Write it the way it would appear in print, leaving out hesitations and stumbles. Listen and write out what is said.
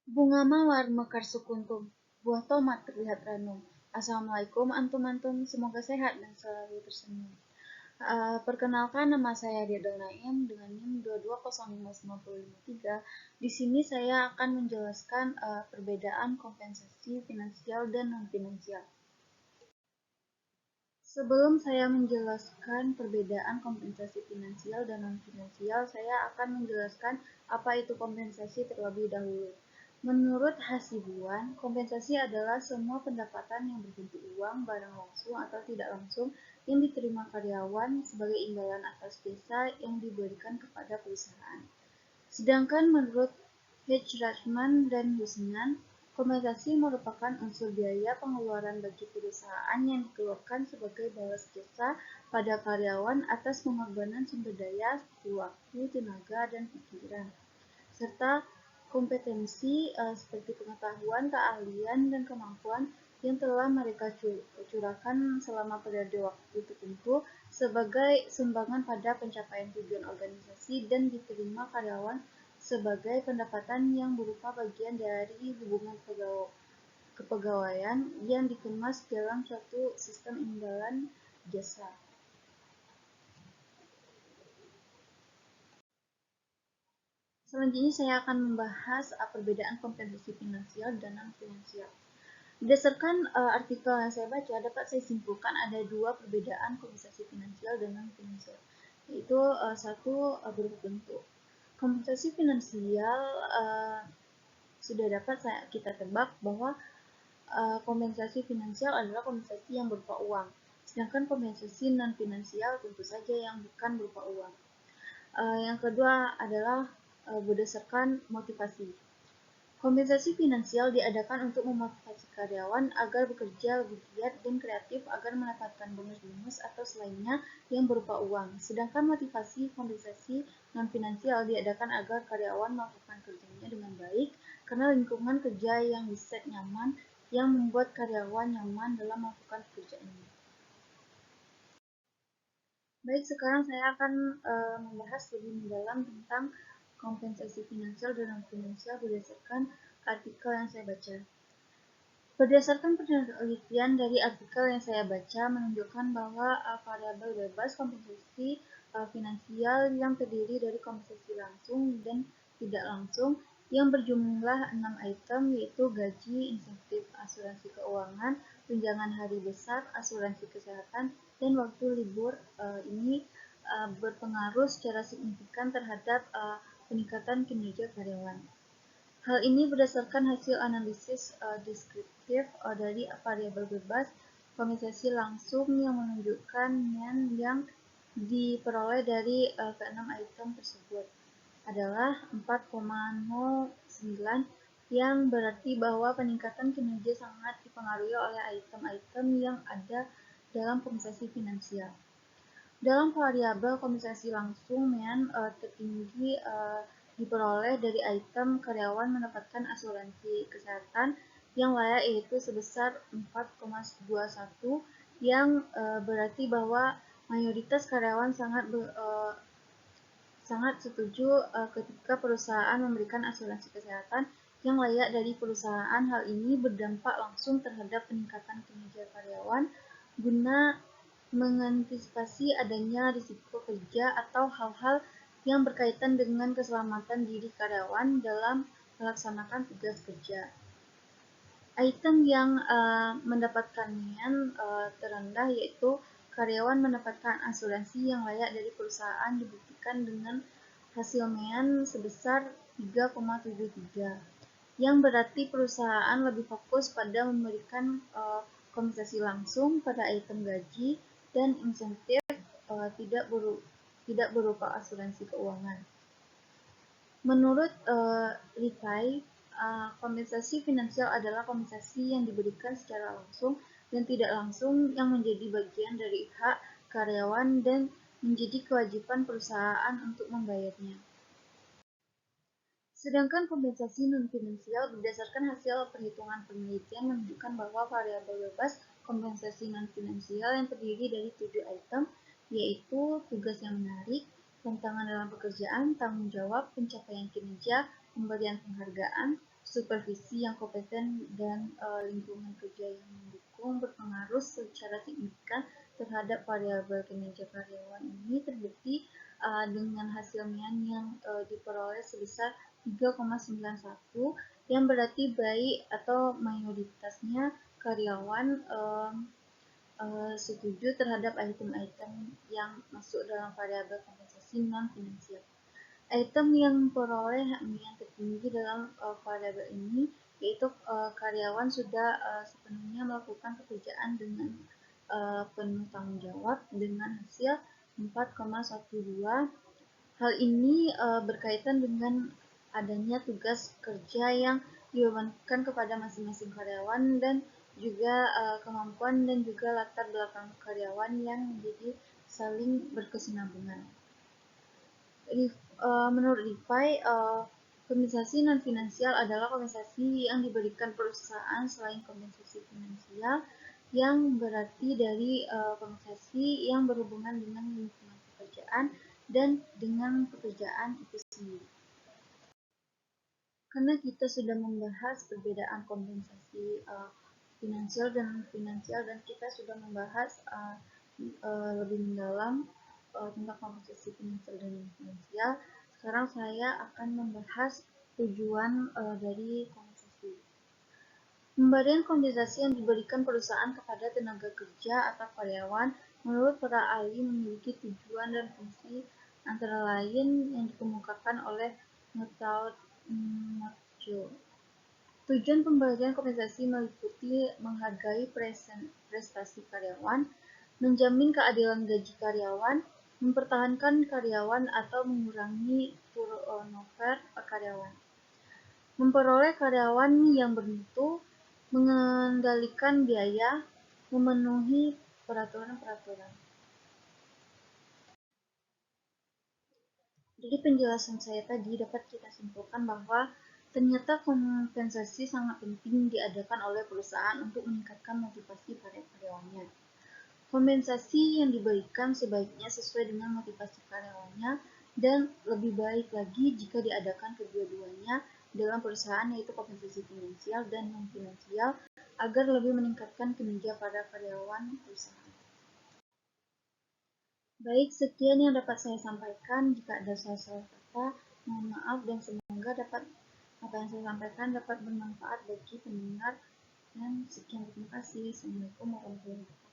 Bunga mawar mekar sekuntum, buah tomat terlihat ranum. Assalamualaikum antum-antum, semoga sehat dan selalu tersenyum. Perkenalkan, nama saya Diadel Naim dengan NIM 2205953. Di sini saya akan menjelaskan perbedaan kompensasi finansial dan non-finansial. Sebelum saya menjelaskan perbedaan kompensasi finansial dan non-finansial, saya akan menjelaskan apa itu kompensasi terlebih dahulu. Menurut Hasibuan, kompensasi adalah semua pendapatan yang berbentuk uang, barang langsung atau tidak langsung yang diterima karyawan sebagai imbalan atas jasa yang diberikan kepada perusahaan. Sedangkan menurut H. Rachman dan Husnan, kompensasi merupakan unsur biaya pengeluaran bagi perusahaan yang dikeluarkan sebagai balas jasa pada karyawan atas pengorbanan sumber daya seperti waktu, tenaga, dan pikiran, serta kompetensi seperti pengetahuan, keahlian, dan kemampuan yang telah mereka curahkan selama periode waktu tertentu sebagai sumbangan pada pencapaian tujuan organisasi dan diterima karyawan sebagai pendapatan yang berupa bagian dari hubungan kepegawaian yang dikemas dalam suatu sistem imbalan jasa. Selanjutnya saya akan membahas perbedaan kompensasi finansial dan non-finansial. Berdasarkan artikel yang saya baca, dapat saya simpulkan ada dua perbedaan kompensasi finansial dan non-finansial, yaitu satu berupa bentuk. Kompensasi finansial sudah dapat kita tebak bahwa kompensasi finansial adalah kompensasi yang berupa uang, sedangkan kompensasi non-finansial tentu saja yang bukan berupa uang. Yang kedua adalah berdasarkan motivasi. Kompensasi finansial diadakan untuk memotivasi karyawan agar bekerja lebih giat dan kreatif agar mendapatkan bonus-bonus atau selainnya yang berupa uang. Sedangkan motivasi kompensasi non-finansial diadakan agar karyawan melakukan kerjanya dengan baik karena lingkungan kerja yang diset nyaman yang membuat karyawan nyaman dalam melakukan pekerjaannya. Baik, sekarang saya akan membahas lebih mendalam tentang kompensasi finansial dan non-finansial berdasarkan artikel yang saya baca. Berdasarkan penelitian dari artikel yang saya baca menunjukkan bahwa variabel bebas kompensasi finansial yang terdiri dari kompensasi langsung dan tidak langsung yang berjumlah 6 item, yaitu gaji, insentif asuransi keuangan, tunjangan hari besar, asuransi kesehatan, dan waktu libur ini berpengaruh secara signifikan terhadap peningkatan kinerja karyawan. Hal ini berdasarkan hasil analisis deskriptif dari variabel bebas kompensasi langsung yang menunjukkan yang diperoleh dari keenam item tersebut adalah 4,09, yang berarti bahwa peningkatan kinerja sangat dipengaruhi oleh item-item yang ada dalam kompensasi finansial. Dalam variabel kompensasi langsung tertinggi diperoleh dari item karyawan mendapatkan asuransi kesehatan yang layak, yaitu sebesar 4,21, yang berarti bahwa mayoritas karyawan sangat setuju ketika perusahaan memberikan asuransi kesehatan yang layak dari perusahaan. Hal ini berdampak langsung terhadap peningkatan kinerja karyawan guna mengantisipasi adanya risiko kerja atau hal-hal yang berkaitan dengan keselamatan diri karyawan dalam melaksanakan tugas kerja. Item yang mendapatkan terendah yaitu karyawan mendapatkan asuransi yang layak dari perusahaan dibuktikan dengan hasil sebesar 3,73, yang berarti perusahaan lebih fokus pada memberikan kompensasi langsung pada item gaji dan insentif tidak berupa asuransi keuangan. Menurut Rifai, kompensasi finansial adalah kompensasi yang diberikan secara langsung dan tidak langsung yang menjadi bagian dari hak karyawan dan menjadi kewajiban perusahaan untuk membayarnya. Sedangkan kompensasi non-finansial berdasarkan hasil perhitungan penelitian menunjukkan bahwa variabel bebas kompensasi non-finansial yang terdiri dari 7 item, yaitu tugas yang menarik, tantangan dalam pekerjaan, tanggung jawab, pencapaian kinerja, pemberian penghargaan, supervisi yang kompeten, dan lingkungan kerja yang mendukung berpengaruh secara signifikan terhadap variabel kinerja karyawan. Ini terbukti dengan hasil MIAN yang diperoleh sebesar 3,91, yang berarti baik atau mayoritasnya karyawan setuju terhadap item-item yang masuk dalam variabel kompensasi non-finansial. Item yang memperoleh MIAN tertinggi dalam variabel ini yaitu karyawan sudah sepenuhnya melakukan pekerjaan dengan penuh tanggung jawab dengan hasil 4,12. Hal ini berkaitan dengan adanya tugas kerja yang dibebankan kepada masing-masing karyawan dan juga kemampuan dan juga latar belakang karyawan yang menjadi saling berkesinambungan. Menurut Rifai, kompensasi non-finansial adalah kompensasi yang diberikan perusahaan selain kompensasi finansial, yang berarti dari kompensasi yang berhubungan dengan lingkungan pekerjaan dan dengan pekerjaan itu sendiri. Karena kita sudah membahas perbedaan kompensasi finansial dan non-finansial, dan kita sudah membahas lebih mendalam tentang kompensasi finansial dan non-finansial, sekarang saya akan membahas tujuan dari kompensasi. Pemberian kompensasi yang diberikan perusahaan kepada tenaga kerja atau karyawan menurut para ahli memiliki tujuan dan fungsi antara lain yang dikemukakan oleh Matthew. Tujuan pemberian kompensasi meliputi menghargai prestasi karyawan, menjamin keadilan gaji karyawan, mempertahankan karyawan atau mengurangi turnover karyawan, memperoleh karyawan yang bermutu, mengendalikan biaya, memenuhi peraturan-peraturan. Dari penjelasan saya tadi dapat kita simpulkan bahwa ternyata kompensasi sangat penting diadakan oleh perusahaan untuk meningkatkan motivasi para karyawannya. Kompensasi yang diberikan sebaiknya sesuai dengan motivasi karyawannya, dan lebih baik lagi jika diadakan kedua-duanya dalam perusahaan, yaitu kompensasi finansial dan non-finansial, agar lebih meningkatkan kinerja para karyawan perusahaan. Baik, sekian yang dapat saya sampaikan. Jika ada salah kata, mohon maaf, dan semoga apa yang saya sampaikan dapat bermanfaat bagi pendengar. Dan sekian, terima kasih. Assalamualaikum warahmatullahi wabarakatuh.